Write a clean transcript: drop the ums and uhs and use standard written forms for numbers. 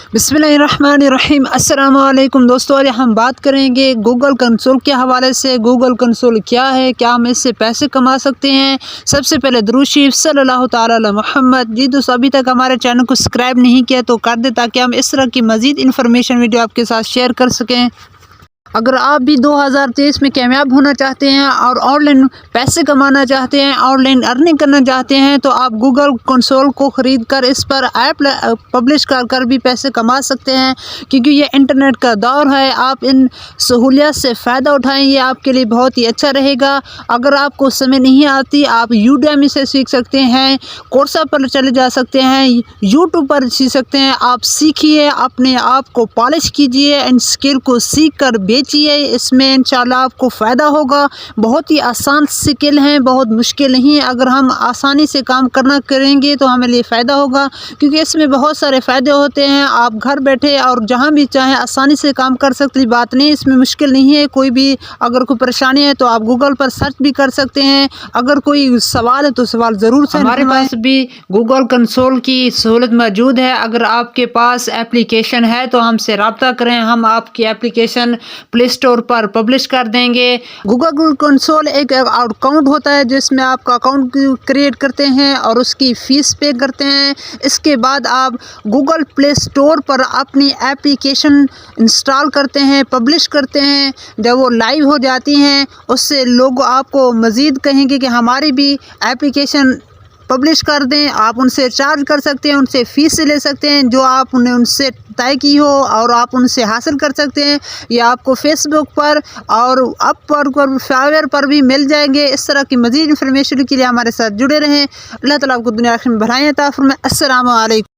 बिस्मिल्लाहिर्रहमानिर्रहीम। अस्सलाम वालेकुम दोस्तों, आज हम बात करेंगे गूगल कंसोल के हवाले से। गूगल कंसोल क्या है, क्या हम इससे पैसे कमा सकते हैं। सबसे पहले दुरूद शरीफ सल्लल्लाहु ताला अला मुहम्मद। जी दोस्तों, अभी तक हमारे चैनल को सब्सक्राइब नहीं किया तो कर दे, ताकि हम इस तरह की मज़ीद इन्फॉर्मेशन वीडियो आपके साथ शेयर कर सकें। अगर आप भी 2023 में कामयाब होना चाहते हैं और ऑनलाइन पैसे कमाना चाहते हैं, ऑनलाइन अर्निंग करना चाहते हैं, तो आप गूगल कंसोल को ख़रीद कर इस पर ऐप पब्लिश कर भी पैसे कमा सकते हैं, क्योंकि ये इंटरनेट का दौर है। आप इन सहूलियत से फ़ायदा उठाएं, ये आपके लिए बहुत ही अच्छा रहेगा। अगर आपको समय नहीं आती, आप यूडेमी से सीख सकते हैं, कोर्सा पर चले जा सकते हैं, यूट्यूब पर सीख सकते हैं। आप सीखिए, अपने आप को पॉलिश कीजिए, इन स्किल को सीख कर बेचिए। इसमें इंशाल्लाह आपको फ़ायदा होगा। बहुत ही आसान स्किल हैं, बहुत मुश्किल नहीं है। अगर हम आसानी से काम करना करेंगे तो हमें लिए फ़ायदा होगा, क्योंकि इसमें बहुत सारे फ़ायदे होते हैं। आप घर बैठे और जहां भी चाहें आसानी से काम कर सकते, बात नहीं, इसमें मुश्किल नहीं है। कोई भी अगर कोई परेशानी है तो आप गूगल पर सर्च भी कर सकते हैं। अगर कोई सवाल है तो सवाल ज़रूर से हमारे पास भी गूगल कंसोल की सहूलत मौजूद है। अगर आपके पास एप्लीकेशन है तो हमसे रब्ता करें, हम आपकी एप्लीकेशन प्ले स्टोर पर पब्लिश कर देंगे। गूगल कंसोल एक अकाउंट होता है, जिसमें आपका अकाउंट क्रिएट करते हैं और उसकी फ़ीस पे करते हैं। इसके बाद आप गूगल प्ले स्टोर पर अपनी एप्लीकेशन इंस्टॉल करते हैं, पब्लिश करते हैं। जब वो लाइव हो जाती हैं, उससे लोग आपको मज़ीद कहेंगे कि हमारी भी एप्लीकेशन पब्लिश कर दें। आप उनसे चार्ज कर सकते हैं, उनसे फ़ीस ले सकते हैं, जो आपने उनसे तय की हो, और आप उनसे हासिल कर सकते हैं। ये आपको फेसबुक पर और अपवर्क फाइवर पर भी मिल जाएंगे। इस तरह की मज़ीद इन्फॉर्मेशन के लिए हमारे साथ जुड़े रहें। अल्लाह ताला आपको दुनिया आखिरत में भलाइयाँ अता फरमाए। अस्सलामु अलैकुम।